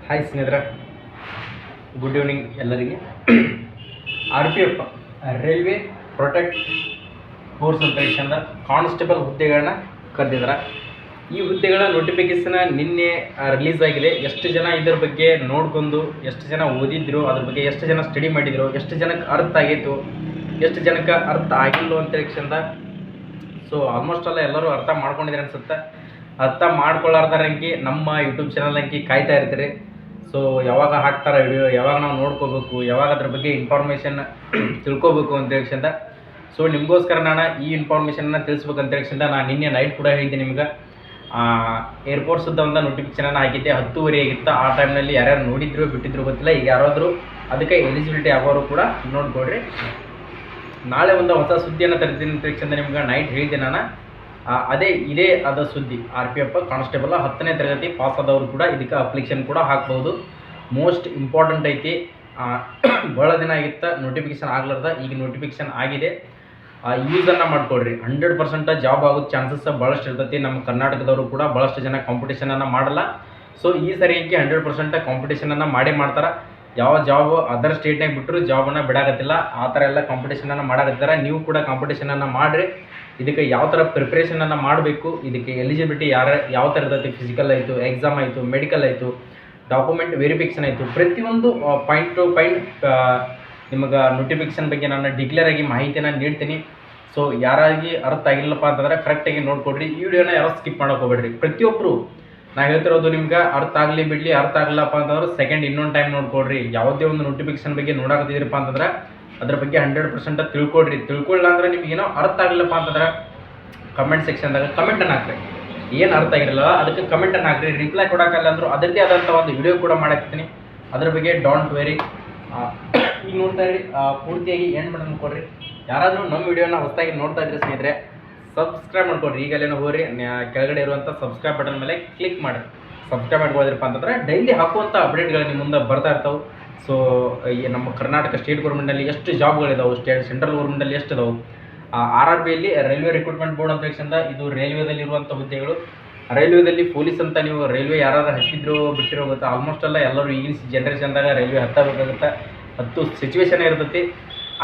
Hi ಸ್ನೇಹಿತರೆ, good evening ಎಲ್ಲರಿಗೆ. RPF railway protect force ಅಂತ ಕಾನ್ಸ್ಟೇಬಲ್ ಹುದ್ದೆಗಳನ್ನ ಕರೆದಿದ್ದಾರೆ. ಈ ಹುದ್ದೆಗಳ ನೋಟಿಫಿಕೇಶನ್ ನಿನ್ನೆ ರಿಲೀಸ್ ಆಗಿದೆ. ಎಷ್ಟು ಜನ ಇದರ ಬಗ್ಗೆ ನೋಡ್ಕೊಂಡು, ಎಷ್ಟು ಜನ ಓದಿದ್ರು, ಅದ್ರ ಬಗ್ಗೆ ಎಷ್ಟು ಜನ ಸ್ಟಡಿ ಮಾಡಿದ್ರು, ಎಷ್ಟು ಜನಕ್ಕೆ ಅರ್ಥ ಆಗೈತು, ಎಷ್ಟು ಜನಕ್ಕೆ ಅರ್ಥ ಆಗಿಲ್ಲೋ ಅಂತೇಳಿ ಚಂದ. ಸೊ ಆಲ್ಮೋಸ್ಟ್ ಎಲ್ಲ ಎಲ್ಲರೂ ಅರ್ಥ ಮಾಡ್ಕೊಂಡಿದ್ದಾರೆ ಅನ್ಸುತ್ತೆ. ಅರ್ಥ ಮಾಡ್ಕೊಳ್ಳಾರ್ದಾರಂಗೆ ನಮ್ಮ ಯೂಟ್ಯೂಬ್ ಚಾನಲ್ ಅಂಕಿ ಕಾಯ್ತಾ ಇರ್ತೀರಿ. ಸೊ ಯಾವಾಗ ಹಾಕ್ತಾರೆ ವಿಡಿಯೋ, ಯಾವಾಗ ನಾವು ನೋಡ್ಕೋಬೇಕು, ಯಾವಾಗ ಅದ್ರ ಬಗ್ಗೆ ಇನ್ಫಾರ್ಮೇಷನ್ ತಿಳ್ಕೊಬೇಕು ಅಂತೇಳಿ ಚಂದ. ಸೊ ನಿಮಗೋಸ್ಕರ ನಾನು ಈ ಇನ್ಫಾರ್ಮೇಷನ್ನ ತಿಳಿಸ್ಬೇಕು ಅಂತೇಳಿ ಚಂದ. ನಾನು ನಿನ್ನೆ ನೈಟ್ ಕೂಡ ಹೇಳಿದ್ದೆ ನಿಮ್ಗೆ. ಏರ್ಪೋರ್ಟ್ಸ್ದ ಒಂದು ನೋಟಿಫಿಕೇಶನ್ ಹಾಕಿದ್ದೆ, 10:30 ಆಗಿತ್ತು. ಆ ಟೈಮ್ನಲ್ಲಿ ಯಾರ್ಯಾರು ನೋಡಿದ್ರು ಬಿಟ್ಟಿದ್ರು ಗೊತ್ತಿಲ್ಲ. ಈಗ ಯಾರಾದರೂ ಅದಕ್ಕೆ ಎಲಿಜಿಬಿಲಿಟಿ ಆಗೋರು ಕೂಡ ನೋಡ್ಕೊಡ್ರಿ. ನಾಳೆ ಒಂದು ಹೊಸ ಸುದ್ದಿಯನ್ನು ತರ್ತೀನಿ ಅಂತೇಳಿ ಚಂದ ನಿಮ್ಗೆ ನೈಟ್ ಹೇಳಿದ್ದೆ ನಾನು. ಇದೇ ಅದ ಸುದ್ದಿ. RPF ಕಾನ್ಸ್ಟೇಬಲ್ 10ನೇ ತರಗತಿ ಪಾಸ್ ಆದವರು ಕೂಡ ಇದಕ್ಕೆ ಅಪ್ಲಿಕೇಶನ್ ಕೂಡ ಹಾಕ್ಬೋದು. ಮೋಸ್ಟ್ ಇಂಪಾರ್ಟೆಂಟ್ ಐತಿ. ಭಾಳ ದಿನ ಆಗಿತ್ತು ನೋಟಿಫಿಕೇಶನ್ ಆಗ್ಲಾರ್ದ, ಈಗ ನೋಟಿಫಿಕೇಶನ್ ಆಗಿದೆ. ಯೂಸನ್ನು ಮಾಡ್ಕೊಡ್ರಿ. 100% ಜಾಬ್ ಆಗೋ ಚಾನ್ಸಸ್ ಭಾಳಷ್ಟು ಇರ್ತೈತಿ. ನಮ್ಮ ಕರ್ನಾಟಕದವರು ಕೂಡ ಭಾಳಷ್ಟು ಜನ ಕಾಂಪಿಟೇಷನನ್ನು ಮಾಡಲ್ಲ. ಸೊ ಈ ಸರಿಯಾಗಿ 100% ಕಾಂಪಿಟೇಷನನ್ನು ಮಾಡ್ತಾರೆ. ಯಾವ ಜಾಬ್ ಅದರ್ ಸ್ಟೇಟ್ನಾಗ ಬಿಟ್ಟರು ಜಾಬನ್ನು ಬಿಡಾಕತ್ತಿಲ್ಲ. ಆ ಥರ ಎಲ್ಲ ಕಾಂಪಿಟೇಷನನ್ನು ಮಾಡಾಕತ್ತಾರೆ. ನೀವು ಕೂಡ ಕಾಂಪಿಟೇಷನನ್ನು ಮಾಡಿರಿ. ಇದಕ್ಕೆ ಯಾವ ಥರ ಪ್ರಿಪ್ರೇಷನನ್ನು ಮಾಡಬೇಕು, ಇದಕ್ಕೆ ಎಲಿಜಿಬಿಲಿಟಿ ಯಾವ ಥರ ಇರ್ತೈತಿ, ಫಿಸಿಕಲ್ ಆಯಿತು, ಎಕ್ಸಾಮ್ ಆಯಿತು, ಮೆಡಿಕಲ್ ಆಯಿತು, ಡಾಕ್ಯುಮೆಂಟ್ ವೆರಿಫಿಕೇಷನ್ ಆಯಿತು, ಪ್ರತಿಯೊಂದು ಪಾಯಿಂಟ್ ಟು ಪಾಯಿಂಟ್ ನಿಮಗೆ ನೋಟಿಫಿಕೇಷನ್ ಬಗ್ಗೆ ನಾನು ಡಿಕ್ಲೇರ್ ಆಗಿ ಮಾಹಿತಿಯನ್ನು ನೀಡ್ತೀನಿ. ಸೊ ಯಾರಾಗಿ ಅರ್ಥ ಆಗಿಲ್ಲಪ್ಪ ಅಂತಂದ್ರೆ ಕರೆಕ್ಟಾಗಿ ನೋಡ್ಕೊಡ್ರಿ. ಈ ವಿಡಿಯೋನ ಯಾರೋ ಸ್ಕಿಪ್ ಮಾಡೋಕೆ ಹೋಗ್ಬೇಡ್ರಿ. ಪ್ರತಿಯೊಬ್ಬರು ನಾನು ಹೇಳ್ತಿರೋದು ನಿಮ್ಗೆ ಅರ್ಥ ಆಗಲಿ ಬಿಡಲಿ, ಅರ್ಥ ಆಗಲ್ಲಪ್ಪ ಅಂತಂದ್ರೆ ಸೆಕೆಂಡ್ ಇನ್ನೊಂದು ಟೈಮ್ ನೋಡ್ಕೊಡ್ರಿ. ಯಾವುದೇ ಒಂದು ನೋಟಿಫಿಕೇಷನ್ ಬಗ್ಗೆ ನೋಡಾಕತ್ತಿದ್ರಪ್ಪ ಅಂತಂದ್ರೆ ಅದ್ರ ಬಗ್ಗೆ 100% ತಿಳ್ಕೊಡ್ರಿ. ತಿಳ್ಕೊಳ್ಳ ಅಂದ್ರೆ ನಿಮ್ಗೆ ಏನೋ ಅರ್ಥ ಆಗಲಿಲ್ಲಪ್ಪ ಅಂತಂದ್ರೆ ಕಮೆಂಟ್ ಸೆಕ್ಷನ್ದಾಗ ಕಮೆಂಟನ್ನು ಹಾಕ್ರಿ. ಏನು ಅರ್ಥ ಆಗಿರಲ್ಲ ಅದಕ್ಕೆ ಕಮೆಂಟನ್ನು ಹಾಕ್ರಿ. ರಿಪ್ಲೈ ಕೊಡೋಕ್ಕಲ್ಲ ಅಂದರೂ ಅದರದ್ದೇ ಆದಂಥ ಒಂದು ವಿಡಿಯೋ ಕೂಡ ಮಾಡಾಕ್ತೀನಿ. ಅದ್ರ ಬಗ್ಗೆ ಡೋಂಟ್ ವೆರಿ. ಈಗ ನೋಡ್ತಾ ಇರಿ, ಪೂರ್ತಿಯಾಗಿ ಏನು ಮಾಡೋಣ ಕೊಡ್ರಿ. ಯಾರಾದರೂ ನಮ್ಮ ವಿಡಿಯೋನ ಹೊಸದಾಗಿ ನೋಡ್ತಾ ಇದ್ರೆ ಸ್ನೇಹಿತರೆ ಸಬ್ಸ್ಕ್ರೈಬ್ ಮಾಡ್ಕೊಡ್ರಿ. ಈಗಲೇನೋ ಹೋಗ್ರಿ, ಕೆಳಗಡೆ ಇರುವಂಥ ಸಬ್ಸ್ಕ್ರೈಬ್ ಬಟನ್ ಮೇಲೆ ಕ್ಲಿಕ್ ಮಾಡಿರಿ. ಸಬ್ಸ್ಕ್ರೈಬ್ ಮಾಡ್ಬೋದ್ರಪ್ಪ ಅಂತಂದ್ರೆ ಡೈಲಿ ಹಾಕುವಂಥ ಅಪ್ಡೇಟ್ಗಳು ನಿಮ್ಮ ಮುಂದೆ ಬರ್ತಾ ಇರ್ತಾವೆ. ಸೊ ಈ ನಮ್ಮ ಕರ್ನಾಟಕ ಸ್ಟೇಟ್ ಗೌರ್ಮೆಂಟಲ್ಲಿ ಎಷ್ಟು ಜಾಬ್ಗಳಿದಾವೆ, ಸೆಂಟ್ರಲ್ ಗೌರ್ಮೆಂಟಲ್ಲಿ ಎಷ್ಟು ಇದಾವೆ, RRBಯಲ್ಲಿ ರೈಲ್ವೆ ರಿಕ್ರೂಟ್ಮೆಂಟ್ ಬೋರ್ಡ್ ಅಂತ ಹೇಳಿಂದ ಇದು ರೈಲ್ವೇದಲ್ಲಿರುವಂಥ ಹುದ್ದೆಗಳು. ರೈಲ್ವೇದಲ್ಲಿ ಪೊಲೀಸ್ ಅಂತ ನೀವು ರೈಲ್ವೆ ಯಾರು ಹತ್ತಿದ್ರು ಬಿಟ್ಟಿರೋ ಗೊತ್ತಾ, ಆಲ್ಮೋಸ್ಟ್ ಎಲ್ಲರೂ ಈಗಿನ ಜನ್ರೇಷನ್ದಾಗ ರೈಲ್ವೆ ಹತ್ತಬೇಕಾಗುತ್ತೆ. ಹತ್ತು ಸಿಚುವೇಶನ್ ಇರ್ತೈತಿ.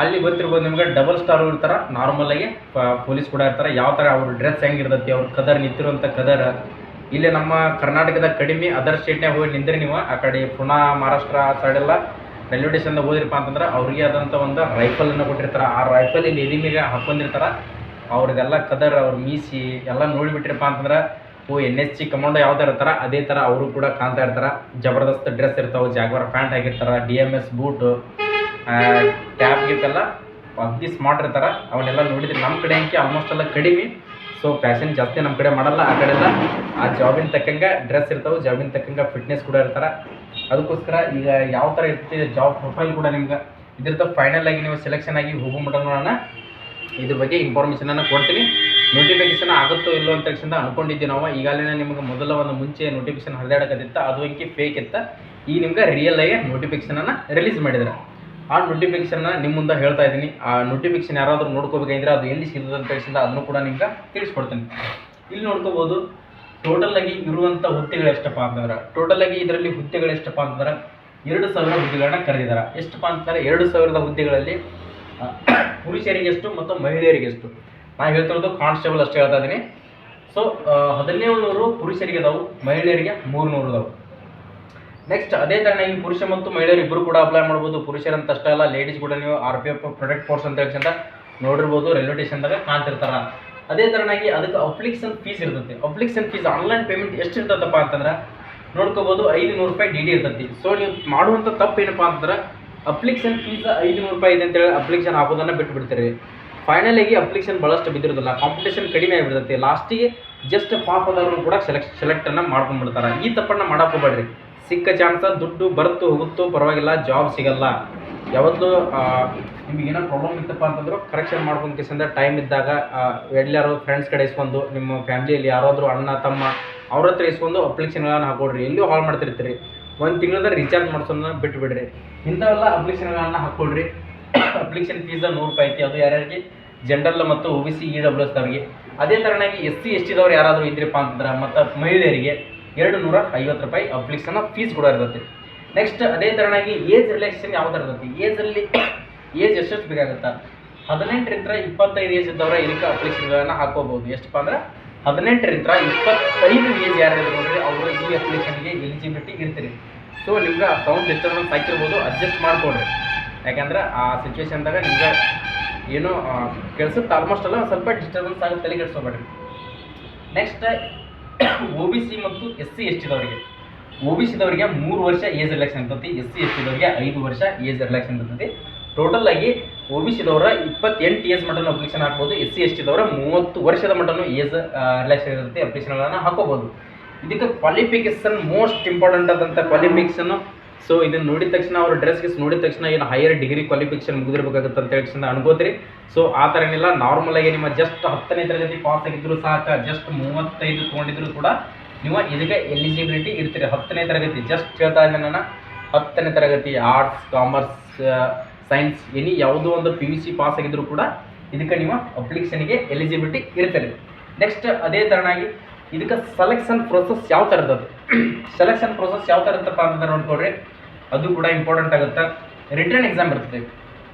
ಅಲ್ಲಿ ಗೊತ್ತಿರ್ಬೋದು ನಿಮ್ಗೆ. ಡಬಲ್ ಸ್ಟಾರು ಇರ್ತಾರೆ, ನಾರ್ಮಲಾಗಿ ಪೊಲೀಸ್ ಕೂಡ ಇರ್ತಾರೆ. ಯಾವ ಥರ ಅವ್ರ ಡ್ರೆಸ್ ಹೆಂಗಿರ್ತೈತಿ, ಅವ್ರ ಕದರ್ ನಿಂತಿರುವಂಥ ಕದರ್ ಇಲ್ಲೇ ನಮ್ಮ ಕರ್ನಾಟಕದ ಕಡಿಮೆ. ಅದರ್ ಸ್ಟೇಟ್ನಾಗ ಹೋಗಿ ನಿಂದ್ರಿ ನೀವು, ಆ ಕಡೆ ಪುಣೆ, ಮಹಾರಾಷ್ಟ್ರ ಆ ಸೈಡೆಲ್ಲ ರೈಲ್ವೆ ಸ್ಟೇಷನ್ದಾಗ ಹೋದಿರಪ್ಪ ಅಂತಂದ್ರೆ ಅವ್ರಿಗೆ ಆದಂಥ ಒಂದು ರೈಫಲನ್ನು ಕೊಟ್ಟಿರ್ತಾರೆ. ಆ ರೈಫಲ್ ಇಲ್ಲಿ ಎದಿಮಿಗೆ ಹಾಕ್ಕೊಂಡಿರ್ತಾರೆ. ಅವ್ರದ್ದೆಲ್ಲ ಕದರ್, ಅವ್ರ ಮೀಸಿ ಎಲ್ಲ ನೋಡಿಬಿಟ್ರಪ್ಪ ಅಂತಂದ್ರೆ NSG ಕಮಾಂಡೋ ಯಾವ ಥರ ಇರ್ತಾರೆ ಅದೇ ಥರ ಅವರು ಕೂಡ ಕಾಣ್ತಾ ಇರ್ತಾರೆ. ಜಬರ್ದಸ್ತ್ ಡ್ರೆಸ್ ಇರ್ತಾವೆ, ಜಾಗ್ವಾರ್ ಪ್ಯಾಂಟ್ ಆಗಿರ್ತಾರೆ, DMS ಬೂಟು, ಕ್ಯಾಪ್ ಗಿಪ್ಪೆಲ್ಲ ಅಗ್ದಿ ಸ್ಮಾರ್ಟ್ ಇರ್ತಾರೆ. ಅವನ್ನೆಲ್ಲ ನೋಡಿದ್ರೆ ನಮ್ಮ ಕಡೆ ಅಂಕಿ ಆಲ್ಮೋಸ್ಟ್ ಎಲ್ಲ ಕಡಿಮೆ. ಸೊ ಫ್ಯಾಷನ್ ಜಾಸ್ತಿ ನಮ್ಮ ಕಡೆ ಮಾಡಲ್ಲ. ಆ ಕಡೆಲ್ಲ ಆ ಜಾಬಿನ ತಕ್ಕಂಗೆ ಡ್ರೆಸ್ ಇರ್ತಾವೆ, ಜಾಬಿನ ತಕ್ಕಂಗೆ ಫಿಟ್ನೆಸ್ ಕೂಡ ಇರ್ತಾರೆ. ಅದಕ್ಕೋಸ್ಕರ ಈಗ ಯಾವ ಥರ ಇರ್ತಿದೆ ಜಾಬ್ ಪ್ರೊಫೈಲ್ ಕೂಡ ನಿಮ್ಗೆ ಇದ್ರದ್ದು ಫೈನಲ್ ಆಗಿ ನೀವು ಸೆಲೆಕ್ಷನ್ ಆಗಿ ಹೋಗೋ ಮಟ್ಟ ನೋಡೋಣ. ಇದ್ರ ಬಗ್ಗೆ ಇನ್ಫಾರ್ಮೇಷನನ್ನು ಕೊಡ್ತೀನಿ. ನೋಟಿಫಿಕೇಶನ್ ಆಗುತ್ತೋ ಇಲ್ಲೋ ಅಂತ ತಕ್ಷಣ ಅಂದ್ಕೊಂಡಿದ್ದೀವಿ ನಾವು. ಈಗಾಗಲೇ ನಿಮ್ಗೆ ಮೊದಲ ಒಂದು ಮುಂಚೆ ನೋಟಿಫಿಕೇಶನ್ ಹರಿದಾಡಕತ್ತಿತ್ತು, ಅದು ಅಂಕಿ ಫೇಕ್ ಇತ್ತು. ಈಗ ನಿಮ್ಗೆ ರಿಯಲ್ ಆಗಿ ನೋಟಿಫಿಕೇಶನನ್ನು ರಿಲೀಸ್ ಮಾಡಿದ್ದಾರೆ. ಆ ನೋಟಿಫಿಕೇಶನ್ನ ನಿಮ್ಮ ಮುಂದೆ ಹೇಳ್ತಾ ಇದ್ದೀನಿ. ಆ ನೋಟಿಫಿಕೇಶನ್ ಯಾರಾದರೂ ನೋಡ್ಕೋಬೇಕಂದ್ರೆ ಅದು ಎಲ್ಲಿ ಸಿಗ್ತದೆ ಅಂತ ಹೇಳಿಸಿದ ಅದನ್ನು ಕೂಡ ನಿಮ್ಗೆ ತಿಳಿಸ್ಕೊಡ್ತೀನಿ. ಇಲ್ಲಿ ನೋಡ್ಕೋಬೋದು ಟೋಟಲ್ ಆಗಿ ಇರುವಂಥ ಹುದ್ದೆಗಳು ಎಷ್ಟಪ್ಪ ಅಂತಂದ್ರೆ, ಟೋಟಲ್ ಆಗಿ ಇದರಲ್ಲಿ ಹುದ್ದೆಗಳು ಎಷ್ಟಪ್ಪ ಅಂತಂದ್ರೆ 2000 ಹುದ್ದೆಗಳನ್ನ ಕರೆದಿದ್ದಾರೆ. ಎಷ್ಟಪ್ಪ ಅಂತಂದರೆ 2000 ಹುದ್ದೆಗಳಲ್ಲಿ ಪುರುಷರಿಗೆ ಎಷ್ಟು ಮತ್ತು ಮಹಿಳೆಯರಿಗೆ ಎಷ್ಟು. ನಾನು ಹೇಳ್ತಿರೋದು ಕಾನ್ಸ್ಟೇಬಲ್ ಅಷ್ಟೇ ಹೇಳ್ತಾ ಇದ್ದೀನಿ. ಸೊ 1700 ಪುರುಷರಿಗೆ ಅದಾವು, ಮಹಿಳೆಯರಿಗೆ 300 ಅದಾವು. ನೆಕ್ಸ್ಟ್ ಅದೇ ಥರನಾಗಿ ಪುರುಷ ಮತ್ತು ಮಹಿಳೆಯರು ಇಬ್ಬರು ಕೂಡ ಅಪ್ಲೈ ಮಾಡ್ಬೋದು. ಪುರುಷರಂತ ಅಷ್ಟೇ ಅಲ್ಲ, ಲೇಡೀಸ್ ಕೂಡ ನೀವು RPF ಪ್ರೊಟೆಕ್ಟ್ ಫೋರ್ಸ್ ಅಂತ ಹೇಳಿ ನೋಡಿರ್ಬೋದು, ರೈಲ್ವೆ ಸ್ಟೇಷನ್ದಾಗ ಕಾಣ್ತಿರ್ತಾರ. ಅದೇ ಥರನಾಗಿ ಅದಕ್ಕೆ ಅಪ್ಲಿಕೇಶನ್ ಫೀಸ್ ಇರ್ತೈತಿ. ಅಪ್ಲಿಕೇಶನ್ ಫೀಸ್ ಆನ್ಲೈನ್ ಪೇಮೆಂಟ್ ಎಷ್ಟು ಇರ್ತದಪ್ಪ ಅಂತಂದ್ರೆ ನೋಡ್ಕೋಬೋದು, 500 ರೂಪಾಯಿ DD ಇರ್ತೈತಿ. ಸೊ ನೀವು ಮಾಡುವಂಥ ತಪ್ಪು ಏನಪ್ಪ ಅಂತಂದ್ರೆ ಅಪ್ಲಿಕೇಶನ್ ಫೀಸ್ 500 ರೂಪಾಯಿ ಇದೆ ಅಂತೇಳಿ ಅಪ್ಲಿಕೇಶನ್ ಹಾಕೋದನ್ನು ಬಿಟ್ಟು ಬಿಡ್ತೀರಿ. ಫೈನಲಾಗಿ ಅಪ್ಲಿಕೇಶನ್ ಭಾಳಷ್ಟು ಬಿದ್ದಿರೋದಿಲ್ಲ, ಕಾಂಪಿಟೇಷನ್ ಕಡಿಮೆ ಆಗಿಬಿಡ್ತೈತಿ. ಲಾಸ್ಟಿಗೆ ಜಸ್ಟ್ ಪಾಸ್ ಆದವ್ರನ್ನ ಕೂಡ ಸೆಲೆಕ್ಟನ್ನು ಮಾಡ್ಕೊಂಡ್ಬಿಡ್ತಾರೆ. ಈ ತಪ್ಪನ್ನು ಮಾಡಕ್ಕೆ ಹೋಗ್ಬೇಡ್ರಿ. ಸಿಕ್ಕ ಚಾನ್ಸ ದುಡ್ಡು ಬರುತ್ತೋ ಹೋಗುತ್ತೋ ಪರವಾಗಿಲ್ಲ, ಜಾಬ್ ಸಿಗಲ್ಲ. ಯಾವತ್ತೂ ನಿಮಗೆ ಏನೋ ಪ್ರಾಬ್ಲಮ್ ಇತ್ತಪ್ಪ ಅಂತಂದ್ರು ಕರೆಕ್ಷನ್ ಮಾಡ್ಕೊಂಡು ಕೇಸಂದ್ರೆ ಟೈಮ್ ಇದ್ದಾಗ ಎಲ್ಲರೂ ಫ್ರೆಂಡ್ಸ್ ಕಡೆ ಇಸ್ಕೊಂಡು, ನಿಮ್ಮ ಫ್ಯಾಮಿಲಿಯಲ್ಲಿ ಯಾರಾದರೂ ಅಣ್ಣ ತಮ್ಮ ಅವ್ರ ಹತ್ರ ಇಸ್ಕೊಂಡು ಅಪ್ಲಿಕೇಶನ್ಗಳನ್ನು ಹಾಕೊಡ್ರಿ. ಎಲ್ಲಿಯೂ ಹಾಳು ಮಾಡ್ತಿರ್ತೀರಿ. ಒಂದು ತಿಂಗಳದ ರೀಚಾರ್ಜ್ ಮಾಡ್ಸೋದನ್ನ ಬಿಟ್ಟುಬಿಡ್ರಿ. ಇಂಥವೆಲ್ಲ ಅಪ್ಲಿಕೇಶನ್ಗಳನ್ನು ಹಾಕ್ಕೊಡ್ರಿ. ಅಪ್ಲಿಕೇಶನ್ ಫೀಸ್ 100 ರೂಪಾಯಿ ಐತಿ. ಅದು ಯಾರ್ಯಾರಿಗೆ ಜನರಲ್ ಮತ್ತು OBC EWS ಅವರಿಗೆ. ಅದೇ ಥರನಾಗಿ SC ST ದವ್ರು ಯಾರಾದರೂ ಇದ್ರಪ್ಪ ಅಂತಂದ್ರೆ ಮತ್ತು ಮಹಿಳೆಯರಿಗೆ 250 ರೂಪಾಯಿ ಅಪ್ಲಿಕೇಶನ್ ಫೀಸ್ ಕೂಡ ಇರ್ತೈತಿ. ನೆಕ್ಸ್ಟ್ ಅದೇ ಥರನಾಗಿ ಏಜ್ ರಿಲ್ಯಾಕ್ಸೇಷನ್ ಯಾವ ಥರ ಇರ್ತೈತಿ, ಏಜಲ್ಲಿ ಏಜ್ ಎಷ್ಟೆಷ್ಟು ಬೇಕಾಗುತ್ತಾ 18ರಿಂದ 25 ಏಜ್ ಇದ್ದವರ ಇದಕ್ಕೆ ಅಪ್ಲಿಕೇಶನ್ಗಳನ್ನು ಹಾಕೋಬಹುದು. ಎಷ್ಟಪ್ಪ ಅಂದ್ರೆ 18ರಿಂದ 25 ಏಜ್ ಯಾರಿದ್ರು ನೋಡ್ರಿ ಅವರು ಈ ಅಪ್ಲಿಕೇಶನ್ಗೆ ಎಲಿಜಿಬಿಲಿಟಿ ಇರ್ತೀರಿ. ಸೊ ನಿಮ್ಗೆ ಸೌಂಡ್ ಡಿಸ್ಟರ್ಬೆನ್ಸ್ ಹಾಕಿರ್ಬೋದು, ಅಡ್ಜಸ್ಟ್ ಮಾಡ್ಕೊಡ್ರಿ. ಯಾಕಂದ್ರೆ ಆ ಸಿಚುವೇಶನ್ದಾಗ ನಿಮ್ಗೆ ಏನೋ ಕೆಲ್ಸಕ್ಕೆ ಆಲ್ಮೋಸ್ಟ್ ಅಲ್ಲ ಸ್ವಲ್ಪ ಡಿಸ್ಟರ್ಬೆನ್ಸ್ ಆಗುತ್ತೆ, ತಲೆ ಕೆಡಿಸ್ಕೋಬೇಡ್ರಿ. ನೆಕ್ಸ್ಟ್ OBC ಮತ್ತು SC ST ದವರಿಗೆ, OBC ದವರಿಗೆ 3 ವರ್ಷ ಏಜ್ ರಿಲ್ಯಾಕ್ಸೇಷನ್ ಇರ್ತೈತಿ, SC ST ದವರಿಗೆ 5 ವರ್ಷ ಏಜ್ ರಿಲ್ಯಾಕ್ಸೇಷನ್ ಇರ್ತೈತಿ. ಟೋಟಲ್ ಆಗಿ OBC ದವರ 28 ಏಜ್ ಮಟನು ಅಪ್ಲಿಕೇಶನ್ ಹಾಕ್ಬೋದು, SC ST ದವರ 30 ವರ್ಷದ ಮಟನು ಏಜ್ ರಿಲ್ಯಾಕ್ಸೇಷನ್ ಇರುತ್ತೆ ಅಪ್ಲಿಕೇಶನ್ಗಳನ್ನು ಹಾಕೋಬಹುದು. ಇದಕ್ಕೆ ಕ್ವಾಲಿಫಿಕೇಶನ್ ಮೋಸ್ಟ್ ಇಂಪಾರ್ಟೆಂಟ್ ಆದಂಥ ಕ್ವಾಲಿಫಿಕೇಶನ್. ಸೊ ಇದನ್ನು ನೋಡಿದ ತಕ್ಷಣ ಅವ್ರ ಡ್ರೆಸ್ ನೋಡಿದ ತಕ್ಷಣ ಏನು ಹೈಯರ್ ಡಿಗ್ರಿ ಕ್ವಾಲಿಫಿಕೇಶನ್ ಮುಗಿದಿರ್ಬೇಕಾಗುತ್ತೆ ಅಂತ ಹೇಳಿ ಅನ್ಕೋತೀರಿ. ಸೊ ಆ ಥರ ಏನಿಲ್ಲ, ನಾರ್ಮಲ್ ಆಗಿ ನಿಮ್ಮ ಜಸ್ಟ್ 10ನೇ ತರಗತಿ ಪಾಸ್ ಆಗಿದ್ರು ಸಾಕು, ಜಸ್ಟ್ 35 ತೊಗೊಂಡಿದ್ರು ಕೂಡ ನೀವು ಇದಕ್ಕೆ ಎಲಿಜಿಬಿಲಿಟಿ ಇರ್ತೀರಿ. 10ನೇ ತರಗತಿ ಜಸ್ಟ್ ಹೇಳ್ತಾ ಇದ್ದೆ ನಾನು, 10ನೇ ತರಗತಿ ಆರ್ಟ್ಸ್, ಕಾಮರ್ಸ್, ಸೈನ್ಸ್ ಎನಿ ಯಾವುದೋ ಒಂದು PUC ಪಾಸ್ ಆಗಿದ್ರು ಕೂಡ ಇದಕ್ಕೆ ನೀವು ಅಪ್ಲಿಕೇಶನ್ಗೆ ಎಲಿಜಿಬಿಲಿಟಿ ಇರ್ತೀರಿ. ನೆಕ್ಸ್ಟ್ ಅದೇ ಥರನಾಗಿ ಇದಕ್ಕೆ ಸೆಲೆಕ್ಷನ್ ಪ್ರೊಸೆಸ್ ಯಾವ ಥರ ಇರ್ತದೆ, ಸೆಲೆಕ್ಷನ್ ಪ್ರೊಸೆಸ್ ಯಾವ ಥರ ಇರ್ತಪ್ಪ ಅಂತ ನೋಡ್ಕೊಡ್ರಿ, ಅದು ಕೂಡ ಇಂಪಾರ್ಟೆಂಟ್ ಆಗುತ್ತೆ. ರಿಟರ್ನ್ ಎಕ್ಸಾಮ್ ಇರ್ತದೆ,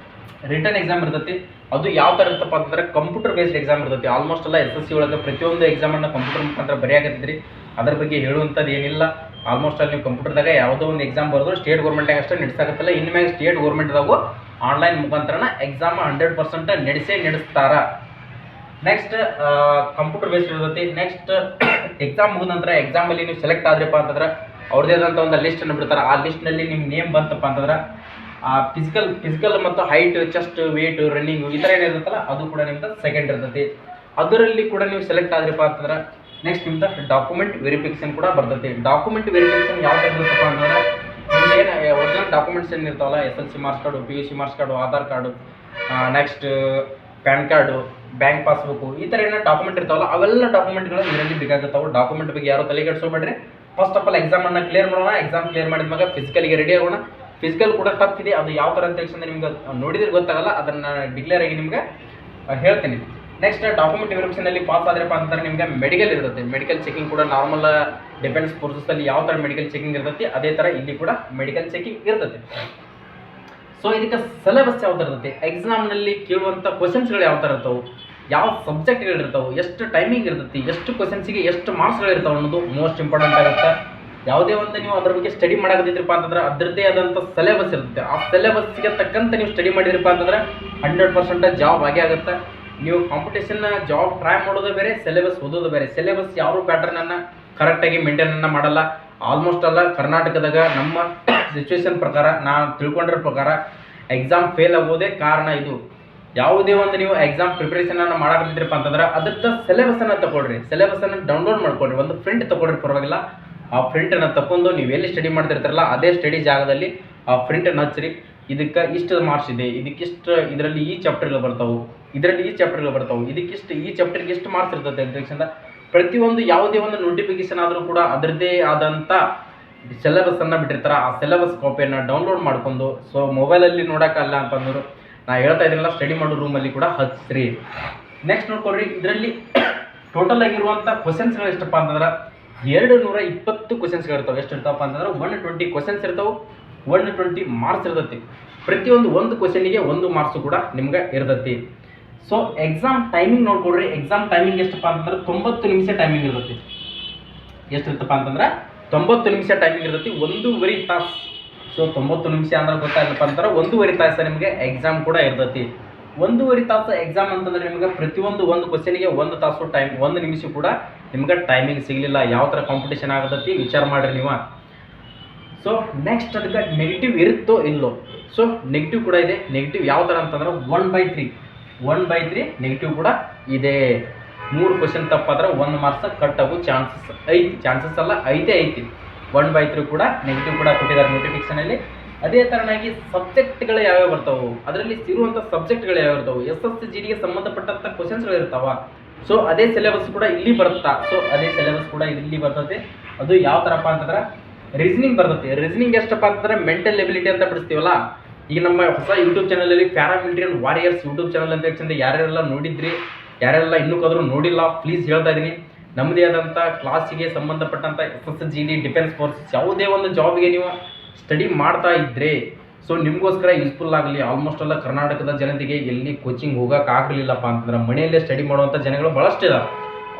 ರಿಟರ್ನ್ ಎಕ್ಸಾಮ್ ಇರ್ತೈತಿ. ಅದು ಯಾವ ಥರ ಇರ್ತಪ್ಪ ಅಂತಂದ್ರೆ ಕಂಪ್ಯೂಟರ್ ಬೇಸ್ಡ್ ಎಕ್ಸಾಮ್ ಇರ್ತೈತಿ. ಆಲ್ಮೋಸ್ಟ್ ಎಲ್ಲ SSC ಒಳಗೆ ಪ್ರತಿಯೊಂದು ಎಕ್ಸಾಮನ್ನು ಕಂಪ್ಯೂಟರ್ ಮುಖಾಂತರ ಬರೆಯಾಕತ್ತಿದ್ರಿ, ಅದ್ರ ಬಗ್ಗೆ ಹೇಳುವಂಥದ್ದು ಏನಿಲ್ಲ. ಆಲ್ಮೋಸ್ಟ್ ಅಲ್ಲಿ ನೀವು ಕಂಪ್ಯೂಟರ್ದಾಗ ಯಾವುದೋ ಒಂದು ಎಕ್ಸಾಮ್ ಬರೆದ್ರು ಸ್ಟೇಟ್ ಗೌರ್ಮೆಂಟಾಗ ಅಷ್ಟೇ ನಡೆಸಾಕತ್ತಲ್ಲ, ಇನ್ಮೇಲೆ ಸ್ಟೇಟ್ ಗೌರ್ಮೆಂಟ್ದಾಗೂ ಆನ್ಲೈನ್ ಮುಖಾಂತರನ ಎಕ್ಸಾಮ್ 100% ನಡೆಸ್ತಾರ. ನೆಕ್ಸ್ಟ್ ಕಂಪ್ಯೂಟರ್ ಬೇಸ್ಡ್ ಇರ್ತೈತಿ. ನೆಕ್ಸ್ಟ್ ಎಕ್ಸಾಮ್ ಮುಗಿದ ನಂತರ ಎಕ್ಸಾಮಲ್ಲಿ ನೀವು ಸೆಲೆಕ್ಟ್ ಆದ್ರಪ್ಪ ಅಂತಂದ್ರೆ ಅವ್ರದ್ದೇ ಆದಂಥ ಒಂದು ಲಿಸ್ಟನ್ನು ಬಿಡ್ತಾರೆ. ಆ ಲಿಸ್ಟ್ನಲ್ಲಿ ನಿಮ್ಮ ನೇಮ್ ಬಂತಪ್ಪ ಅಂತಂದ್ರೆ ಆ ಫಿಸಿಕಲ್ ಮತ್ತು ಹೈಟ್, ಚೆಸ್ಟ್, ವೇಟ್, ರನ್ನಿಂಗು ಈ ಥರ ಏನಿರುತ್ತಲ್ಲ ಅದು ಕೂಡ ನಿಮ್ದು ಸೆಕೆಂಡ್ ಇರ್ತೈತಿ. ಅದರಲ್ಲಿ ಕೂಡ ನೀವು ಸೆಲೆಕ್ಟ್ ಆದ್ರಪ್ಪ ಅಂತಂದ್ರೆ ನೆಕ್ಸ್ಟ್ ನಿಮ್ದು ಡಾಕ್ಯುಮೆಂಟ್ ವೆರಿಫಿಕೇಶನ್ ಕೂಡ ಬರ್ತೈತಿ. ಡಾಕ್ಯುಮೆಂಟ್ ವೆರಿಫಿಕೇಶನ್ ಯಾವ ಥರ ಇರುತ್ತಪ್ಪ ಅಂತಂದ್ರೆ ನಿಮ್ದೇನು ಒರಿಜಿನಲ್ ಡಾಕ್ಯುಮೆಂಟ್ಸ್ ಏನು ಇರ್ತಾವಲ್ಲ, SSLC marks card, PUC marks card, Aadhaar card, next PAN card, bank passbook, ಈ ಥರ ಏನೋ ಡಾಕ್ಯುಮೆಂಟ್ ಇರ್ತಾವಲ್ಲ ಅವೆಲ್ಲ ಡಾಕ್ಯುಮೆಂಟ್ಗಳು ಇದರಲ್ಲಿ ಬೇಕಾಗುತ್ತಾವೆ. ಡಾಕ್ಯುಮೆಂಟ್ ಬಗ್ಗೆ ಯಾರು ತಲೆ ಕೆಡಿಸ್ಕೋಬೇಡ್ರಿ. ಫಸ್ಟ್ ಆಫ್ ಆಲ್ ಎಕ್ಸಾಮನ್ನು ಕ್ಲಿಯರ್ ಮಾಡೋಣ. ಎಕ್ಸಾಮ್ ಕ್ಲಿಯರ್ ಮಾಡಿದ್ಮಾಗ ಫಿಸಿಕಲ್ಗೆ ರೆಡಿ ಆಗೋಣ. ಫಿಸಿಕಲ್ ಕೂಡ ಟಫ್ ಇದೆ, ಅದು ಯಾವ ಥರ ಅಂತ ಹೇಳಿ ನಿಮ್ಗೆ ನೋಡಿದ್ರೆ ಗೊತ್ತಾಗಲ್ಲ, ಅದನ್ನು ಡಿಕ್ಲೇರ್ ಆಗಿ ನಿಮ್ಗೆ ಹೇಳ್ತೀನಿ. ನೆಕ್ಸ್ಟ್ ಡಾಕ್ಯುಮೆಂಟ್ ವೆರಿಫಿಕೇಷನಲ್ಲಿ ಪಾಸ್ ಆದ್ರಪ್ಪ ಅಂತಂದ್ರೆ ನಿಮಗೆ ಮೆಡಿಕಲ್ ಇರ್ತೈತೆ. ಮೆಡಿಕಲ್ ಚೆಕಿಂಗ್ ಕೂಡ ನಾರ್ಮಲ್ ಡಿಫೆನ್ಸ್ ಫೋರ್ಸಸ್ಸಲ್ಲಿ ಯಾವ ಥರ ಮೆಡಿಕಲ್ ಚೆಕಿಂಗ್ ಇರ್ತೈತಿ ಅದೇ ಥರ ಇಲ್ಲಿ ಕೂಡ ಮೆಡಿಕಲ್ ಚೆಕಿಂಗ್ ಇರ್ತೈತಿ. ಸೊ ಇದಕ್ಕೆ ಸಿಲೆಬಸ್ ಯಾವ ಥರ ಇರ್ತೈತಿ, ಎಕ್ಸಾಮ್ನಲ್ಲಿ ಕೇಳುವಂಥ ಕ್ವಶನ್ಸ್ಗಳು ಯಾವ ಥರ ಇರ್ತಾವೆ, ಯಾವ ಸಬ್ಜೆಕ್ಟ್ಗಳಿರ್ತಾವೆ, ಎಷ್ಟು ಟೈಮಿಂಗ್ ಇರ್ತೈತಿ, ಎಷ್ಟು ಕ್ವಶನ್ಸಿಗೆ ಎಷ್ಟು ಮಾರ್ಕ್ಸ್ಗಳಿರ್ತಾವೆ ಅನ್ನೋದು ಮೋಸ್ಟ್ ಇಂಪಾರ್ಟೆಂಟ್ ಆಗುತ್ತೆ. ಯಾವುದೇ ಒಂದು ನೀವು ಅದ್ರ ಬಗ್ಗೆ ಸ್ಟಡಿ ಮಾಡೋದಿದ್ರಪ್ಪ ಅಂತಂದ್ರೆ ಅದರದ್ದೇ ಆದಂಥ ಸಿಲೆಬಸ್ ಇರುತ್ತೆ. ಆ ಸಿಲೆಬಸ್ಗೆ ತಕ್ಕಂತೆ ನೀವು ಸ್ಟಡಿ ಮಾಡಿದ್ರಪ್ಪ ಅಂತಂದ್ರೆ 100% ಜಾಬ್ ಆಗೇ ಆಗುತ್ತೆ. ನೀವು ಕಾಂಪಿಟೇಷನ್ ಜಾಬ್ ಟ್ರೈ ಮಾಡೋದು ಬೇರೆ, ಸಿಲೆಬಸ್ ಓದೋದು ಬೇರೆ. ಸಿಲೆಬಸ್ ಯಾವ ಪ್ಯಾಟರ್ನನ್ನು ಕರೆಕ್ಟಾಗಿ ಮೇಂಟೈನನ್ನು ಮಾಡಲ್ಲ. ಆಲ್ಮೋಸ್ಟ್ ಅಲ್ಲ ಕರ್ನಾಟಕದಾಗ ನಮ್ಮ ಸಿಚುವೇಶನ್ ಪ್ರಕಾರ ನಾನು ತಿಳ್ಕೊಂಡಿರೋ ಪ್ರಕಾರ ಎಕ್ಸಾಮ್ ಫೇಲ್ ಆಗೋದೇ ಕಾರಣ ಇದು. ಯಾವುದೇ ಒಂದು ನೀವು ಎಕ್ಸಾಮ್ ಪ್ರಿಪ್ರೇಷನನ್ನು ಮಾಡಾಕತ್ತಿದ್ರಪ್ಪ ಅಂತಂದ್ರೆ ಅದಕ್ಕೆ ಸಿಲೆಬಸನ್ನು ತಗೊಳ್ರಿ, ಸಿಲೆಬಸನ್ನು ಡೌನ್ಲೋಡ್ ಮಾಡ್ಕೊಳ್ರಿ, ಒಂದು ಪ್ರಿಂಟ್ ತಗೊಳ್ರಿ, ಪರವಾಗಿಲ್ಲ. ಆ ಪ್ರಿಂಟನ್ನು ತಗೊಂಡು ನೀವು ಎಲ್ಲಿ ಸ್ಟಡಿ ಮಾಡ್ತಿರ್ತಾರಲ್ಲ ಅದೇ ಸ್ಟಡಿ ಜಾಗದಲ್ಲಿ ಆ ಪ್ರಿಂಟನ್ನು ಹಚ್ಚಿರಿ. ಇದಕ್ಕೆ ಇಷ್ಟು ಮಾರ್ಕ್ಸ್ ಇದೆ, ಇದಕ್ಕಿಷ್ಟು, ಇದರಲ್ಲಿ ಈ ಚಾಪ್ಟರ್ಗಳು ಬರ್ತಾವೆ, ಇದರಲ್ಲಿ ಈ ಚಾಪ್ಟರ್ಗಳು ಬರ್ತಾವೆ, ಇದಕ್ಕಿಷ್ಟು, ಈ ಚಾಪ್ಟರ್ಗೆ ಎಷ್ಟು ಮಾರ್ಕ್ಸ್ ಇರ್ತದೆ ಅಂತ ಪ್ರತಿಯೊಂದು ಯಾವುದೇ ಒಂದು ನೋಟಿಫಿಕೇಶನ್ ಆದರೂ ಕೂಡ ಅದರದ್ದೇ ಆದಂಥ ಸಿಲೆಬಸನ್ನು ಬಿಟ್ಟಿರ್ತಾರೆ. ಆ ಸಿಲೆಬಸ್ ಕಾಪಿಯನ್ನು ಡೌನ್ಲೋಡ್ ಮಾಡ್ಕೊಂಡು ಸೊ ಮೊಬೈಲಲ್ಲಿ ನೋಡೋಕ್ಕಲ್ಲ ಅಂತಂದ್ರು ನಾನು ಹೇಳ್ತಾ ಇದ್ದೀನಲ್ಲ, ಸ್ಟಡಿ ಮಾಡೋ ರೂಮಲ್ಲಿ ಕೂಡ ಹಚ್ಚಿರಿ. ನೆಕ್ಸ್ಟ್ ನೋಡ್ಕೊಳ್ರಿ, ಇದರಲ್ಲಿ ಟೋಟಲ್ ಆಗಿರುವಂಥ ಕ್ವಶನ್ಸ್ಗಳು ಎಷ್ಟಪ್ಪ ಅಂತಂದ್ರೆ 220 ಕ್ವಶನ್ಸ್ಗಳಿರ್ತಾವೆ. ಎಷ್ಟು ಇರ್ತಾವಪ್ಪ ಅಂತಂದ್ರೆ 120 ಕ್ವಶನ್ಸ್ ಇರ್ತಾವೆ, 120 ಮಾರ್ಕ್ಸ್ ಇರ್ತೈತಿ. ಪ್ರತಿಯೊಂದು ಒಂದು ಕ್ವಶನಿಗೆ 1 ಮಾರ್ಕ್ಸು ಕೂಡ ನಿಮ್ಗೆ ಇರ್ತೈತಿ. ಸೊ ಎಕ್ಸಾಮ್ ಟೈಮಿಂಗ್ ನೋಡ್ಕೊಡ್ರಿ. ಎಕ್ಸಾಮ್ ಟೈಮಿಂಗ್ ಎಷ್ಟಪ್ಪ ಅಂತಂದ್ರೆ 90 ನಿಮಿಷ ಟೈಮಿಂಗ್ ಇರ್ತೈತಿ. ಎಷ್ಟಿರ್ತಪ್ಪ ಅಂತಂದ್ರೆ 90 ನಿಮಿಷ ಟೈಮಿಂಗ್ ಇರ್ತೈತಿ, 1.5 ತಾಸು. ಸೊ 90 ನಿಮಿಷ ಅಂದ್ರೆ ಗೊತ್ತಾಗಲ್ಲಪ್ಪ ಅಂತಂದ್ರೆ 1.5 ತಾಸು ನಿಮಗೆ ಎಕ್ಸಾಮ್ ಕೂಡ ಇರ್ತೈತಿ. 1.5 ತಾಸು ಎಕ್ಸಾಮ್ ಅಂತಂದ್ರೆ ನಿಮಗೆ ಪ್ರತಿಯೊಂದು ಒಂದು ಕ್ವಶನಿಗೆ 1 ತಾಸು ಟೈಮ್, 1 ನಿಮಿಷ ಕೂಡ ನಿಮ್ಗೆ ಟೈಮಿಂಗ್ ಸಿಗಲಿಲ್ಲ. ಯಾವ ಥರ ಕಾಂಪಿಟೇಷನ್ ಆಗತೈತಿ ವಿಚಾರ ಮಾಡಿರಿ ನೀವು. ಸೊ ನೆಕ್ಸ್ಟ್ ಅದಕ್ಕೆ ನೆಗೆಟಿವ್ ಇರುತ್ತೋ ಇಲ್ಲೋ. ಸೊ ನೆಗೆಟಿವ್ ಕೂಡ ಇದೆ. ನೆಗೆಟಿವ್ ಯಾವ ಥರ ಅಂತಂದ್ರೆ 1/3 ನೆಗೆಟಿವ್ ಕೂಡ ಇದೆ. 3 ಕ್ವಶನ್ ತಪ್ಪಾದ್ರೆ 1 ಮಾರ್ಕ್ಸ್ ಕಟ್ ಆಗೋ ಚಾನ್ಸಸ್ ಐತಿ. ಚಾನ್ಸಸ್ ಅಲ್ಲ, ಐತಿ. 1/3 ಕೂಡ ನೆಗೆಟಿವ್ ಕೂಡ ಕೊಟ್ಟಿದ್ದಾರೆ ನೋಟಿಫಿಕೇಶನಲ್ಲಿ. ಅದೇ ಥರನಾಗಿ ಸಬ್ಜೆಕ್ಟ್ಗಳು ಯಾವ್ಯಾವ ಬರ್ತಾವೆ, ಅದರಲ್ಲಿ ಇರುವಂಥ ಸಬ್ಜೆಕ್ಟ್ಗಳು ಯಾವ್ಯಾವ ಇರ್ತಾವೆ, SSGDಗೆ ಸಂಬಂಧಪಟ್ಟಂಥ ಕ್ವಶನ್ಸ್ಗಳು ಇರ್ತಾವ. ಸೊ ಅದೇ ಸಿಲೆಬಸ್ ಕೂಡ ಇಲ್ಲಿ ಬರುತ್ತಾ, ಸೊ ಅದೇ ಸಿಲೆಬಸ್ ಕೂಡ ಇಲ್ಲಿ ಬರ್ತದೆ. ಅದು ಯಾವ ಥರಪ್ಪ ಅಂತಂದ್ರೆ ರೀಸನಿಂಗ್ ಬರ್ತೈತಿ. ರೀಸನಿಂಗ್ ಎಷ್ಟಪ್ಪ ಅಂತಂದ್ರೆ ಮೆಂಟಲ್ ಎಬಿಲಿಟಿ ಅಂತ ಬಿಡಿಸ್ತೀವಲ್ಲ. ಈಗ ನಮ್ಮ ಹೊಸ ಯೂಟ್ಯೂಬ್ ಚಾನಲಲ್ಲಿ ಪ್ಯಾರಾಮಿಲಿಟರಿ ವಾರಿಯರ್ಸ್ ಯೂಟ್ಯೂಬ್ ಚಾನಲ್ ಅಂತ ಹೇಳ್ಕೊಂಡು ಯಾರ್ಯಾರೆಲ್ಲ ನೋಡಿದ್ರಿ, ಯಾರೆಲ್ಲ ಇನ್ನೂ ಕದ್ರು ನೋಡಿಲ್ಲ, ಪ್ಲೀಸ್ ಹೇಳ್ತಾ ಇದ್ದೀನಿ, ನಮ್ಮದೇ ಆದಂಥ ಕ್ಲಾಸಿಗೆ ಸಂಬಂಧಪಟ್ಟಂಥ SSGD ಡಿಫೆನ್ಸ್ ಫೋರ್ಸಸ್ ಯಾವುದೇ ಒಂದು ಜಾಬ್ಗೆ ನೀವು ಸ್ಟಡಿ ಮಾಡ್ತಾ ಇದ್ದರೆ ಸೊ ನಿಮಗೋಸ್ಕರ ಯೂಸ್ಫುಲ್ ಆಗಲಿ. ಆಲ್ಮೋಸ್ಟ್ ಎಲ್ಲ ಕರ್ನಾಟಕದ ಜನತೆಗೆ ಎಲ್ಲಿ ಕೋಚಿಂಗ್ ಹೋಗೋಕ್ಕಾಗಲಿಲ್ಲಪ್ಪ ಅಂತಂದ್ರೆ ಮನೆಯಲ್ಲೇ ಸ್ಟಡಿ ಮಾಡುವಂಥ ಜನಗಳು ಭಾಳಷ್ಟು ಇದ್ದಾರೆ.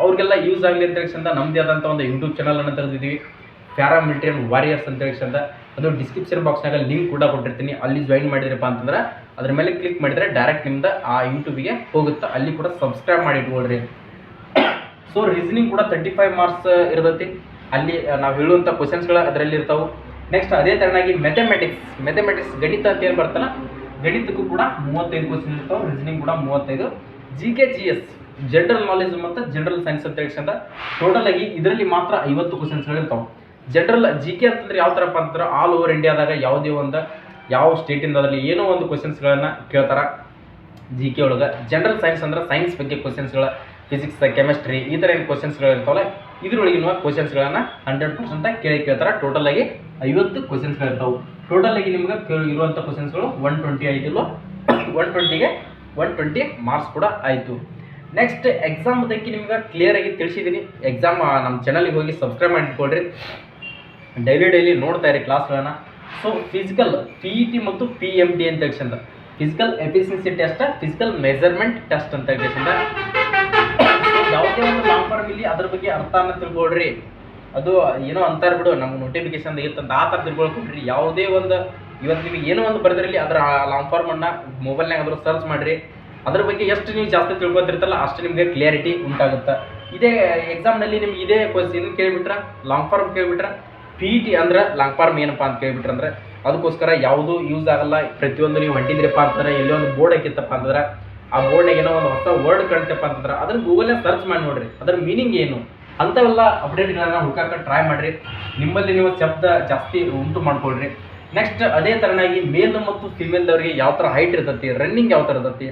ಅವ್ರಿಗೆಲ್ಲ ಯೂಸ್ ಆಗಲಿ ಅಂತ ಹೇಳ್ಸಂದ ನಮ್ಮದೇ ಆದಂಥ ಒಂದು ಯೂಟ್ಯೂಬ್ ಚಾನಲನ್ನು ತೆಗೆದಿದ್ದೀವಿ, ಪ್ಯಾರಾಮಿಲಿಟರಿ ಆ್ಯಂಡ್ ವಾರಿಯರ್ಸ್ ಅಂತ ಹೇಳ್ಸಂದ. ಅದು ಡಿಸ್ಕ್ರಿಪ್ಷನ್ ಬಾಕ್ಸ್ನಾಗ ಲಿಂಕ್ ಕೂಡ ಕೊಟ್ಟಿರ್ತೀನಿ. ಅಲ್ಲಿ ಜಾಯಿನ್ ಮಾಡಿದ್ರಪ್ಪ ಅಂತಂದ್ರೆ ಅದ್ರ ಮೇಲೆ ಕ್ಲಿಕ್ ಮಾಡಿದರೆ ಡೈರೆಕ್ಟ್ ನಿಮ್ದು ಆ ಯೂಟ್ಯೂಬಿಗೆ ಹೋಗುತ್ತೆ. ಅಲ್ಲಿ ಕೂಡ ಸಬ್ಸ್ಕ್ರೈಬ್ ಮಾಡಿ ಇಟ್ಕೊಳ್ರಿ. ಸೊ ರೀಸನಿಂಗ್ ಕೂಡ 35 ಮಾರ್ಕ್ಸ್ ಇರ್ತೈತಿ. ಅಲ್ಲಿ ನಾವು ಹೇಳುವಂಥ ಕ್ವಶನ್ಸ್ಗಳು ಅದರಲ್ಲಿ ಇರ್ತಾವೆ. ನೆಕ್ಸ್ಟ್ ಅದೇ ಥರನಾಗಿ ಮ್ಯಾಥಮೆಟಿಕ್ಸ್ ಗಣಿತ ಅಂತ ಏನು ಬರ್ತಲ್ಲ, ಗಣಿತಕ್ಕೂ ಕೂಡ 35 ಕ್ವಶನ್ ಇರ್ತಾವೆ. ರೀಸನಿಂಗ್ ಕೂಡ 35. GK GS ಜನರಲ್ ನಾಲೆಜ್ ಮತ್ತು ಜನರಲ್ ಸೈನ್ಸ್ ಅಂತ ಹೇಳ್ಸಂದ ಟೋಟಲ್ ಆಗಿ ಇದರಲ್ಲಿ ಮಾತ್ರ 50 ಕ್ವಶನ್ಸ್ಗಳು ಇರ್ತಾವೆ. ಜನರಲ್ GK ಅಂತಂದ್ರೆ ಯಾವ ಥರಪ್ಪ ಅಂತಂದ್ರೆ ಆಲ್ ಓವರ್ ಇಂಡಿಯಾದಾಗ ಯಾವುದೇ ಒಂದು ಯಾವ ಸ್ಟೇಟಿಂದ ಅದರಲ್ಲಿ ಏನೋ ಒಂದು ಕ್ವಶನ್ಸ್ಗಳನ್ನು ಕೇಳ್ತಾರೆ GK ಒಳಗೆ. ಜನರಲ್ ಸೈನ್ಸ್ ಅಂದ್ರೆ ಸೈನ್ಸ್ ಬಗ್ಗೆ ಕ್ವಶನ್ಸ್ಗಳು, ಫಿಸಿಕ್ಸ್, ಕೆಮಿಸ್ಟ್ರಿ ಈ ಥರ ಏನು ಕ್ವಶನ್ಸ್ಗಳು ಇರ್ತಾವಲ್ಲ ಇದ್ರೊಳಗಿನ ಕ್ವಶನ್ಸ್ಗಳನ್ನು 100% ಕೇಳ್ತಾರೆ. ಟೋಟಲ್ ಆಗಿ 50 ಕ್ವಶನ್ಸ್ಗಳು ಇರ್ತಾವೆ. ಟೋಟಲ್ ಆಗಿ ನಿಮ್ಗೆ ಇರುವಂಥ ಕ್ವಶನ್ಸ್ಗಳು 120 ಆಯ್ತಿಲ್ಲ, 120ಗೆ 120 ಮಾರ್ಕ್ಸ್ ಕೂಡ ಆಯಿತು. ನೆಕ್ಸ್ಟ್ ಎಕ್ಸಾಮ್ ಬಗ್ಗೆ ನಿಮ್ಗೆ ಕ್ಲಿಯರಾಗಿ ತಿಳಿಸಿದ್ದೀನಿ. ಎಕ್ಸಾಮ್ ನಮ್ಮ ಚಾನಲ್ಗೆ ಹೋಗಿ ಸಬ್ಸ್ಕ್ರೈಬ್ ಮಾಡಿಟ್ಕೊಳ್ರಿ, ಡೈಲಿ ನೋಡ್ತಾ ಇರಿ ಕ್ಲಾಸ್ಗಳನ್ನು. ಸೊ ಫಿಸಿಕಲ್ PET ಮತ್ತು PMD ಅಂತ ಹೇಳ್ಸಂದ physical efficiency test, physical measurement test ಅಂತ ಹೇಳ್ಸಂದ ಯಾವುದೇ ಒಂದು ಲಾಂಗ್ ಫಾರ್ಮ್ ಇಲ್ಲಿ ಅದ್ರ ಬಗ್ಗೆ ಅರ್ಥನ ತಿಳ್ಕೊಳ್ರಿ. ಅದು ಏನೋ ಅಂತಾರೆ ಬಿಡು ನಮ್ಗೆ ನೋಟಿಫಿಕೇಶನ್ ಇರ್ತಂತ ಆ ಥರ ತಿಳ್ಕೊಳ್ಕೊಡ್ರಿ. ಯಾವುದೇ ಒಂದು ಇವತ್ತು ನಿಮಗೆ ಏನೋ ಒಂದು ಬರೆದಿರಲಿ ಅದರ ಲಾಂಗ್ ಫಾರ್ಮನ್ನು ಮೊಬೈಲ್ನಾಗ ಅದ್ರ ಸರ್ಚ್ ಮಾಡಿರಿ. ಅದ್ರ ಬಗ್ಗೆ ಎಷ್ಟು ನೀವು ಜಾಸ್ತಿ ತಿಳ್ಕೊತಿರ್ತಲ್ಲ ಅಷ್ಟು ನಿಮಗೆ ಕ್ಲಿಯರಿಟಿ ಉಂಟಾಗುತ್ತೆ. ಇದೇ ಎಕ್ಸಾಮ್ನಲ್ಲಿ ನಿಮ್ಗೆ ಇದೇ ಕ್ವಶನ್ ಕೇಳಿಬಿಟ್ರೆ, ಲಾಂಗ್ ಫಾರ್ಮ್ ಕೇಳಿಬಿಟ್ರೆ, PET ಅಂದ್ರೆ ಲಾಂಗ್ ಫಾರ್ಮ್ ಏನಪ್ಪ ಅಂತ ಕೇಳಿಬಿಟ್ರೆ ಅಂದ್ರೆ ಅದಕ್ಕೋಸ್ಕರ ಯಾವುದೂ ಯೂಸ್ ಆಗಲ್ಲ. ಪ್ರತಿಯೊಂದು ನೀವು ಹೊಂಟಿದ್ರಪ್ಪ ಅಂತಂದ್ರೆ ಎಲ್ಲೋ ಒಂದು ಬೋರ್ಡ್ ಹಾಕಿತ್ತಪ್ಪ ಅಂತಂದ್ರೆ ಆ ಬೋರ್ಡ್ನಾಗ ಏನೋ ಒಂದು ಹೊಸ ವರ್ಡ್ ಕಾಣ್ತಪ್ಪ ಅಂತಂದ್ರೆ ಅದನ್ನು ಗೂಗಲ್ನೇ ಸರ್ಚ್ ಮಾಡಿ ನೋಡ್ರಿ, ಅದರ ಮೀನಿಂಗ್ ಏನು ಅಂಥವೆಲ್ಲ ಅಪ್ಡೇಟ್ಗಳನ್ನ ಹುಡುಕಕ್ಕೆ ಟ್ರೈ ಮಾಡಿರಿ. ನಿಮ್ಮಲ್ಲಿ ನೀವು ಶಬ್ದ ಜಾಸ್ತಿ ಉಂಟು ಮಾಡ್ಕೊಳ್ರಿ. ನೆಕ್ಸ್ಟ್ ಅದೇ ಥರನಾಗಿ ಮೇಲ್ ಮತ್ತು ಫಿಮೇಲ್ದವ್ರಿಗೆ ಯಾವ ಥರ ಹೈಟ್ ಇರ್ತೈತಿ, ರನ್ನಿಂಗ್ ಯಾವ ಥರ ಇರ್ತೈತಿ,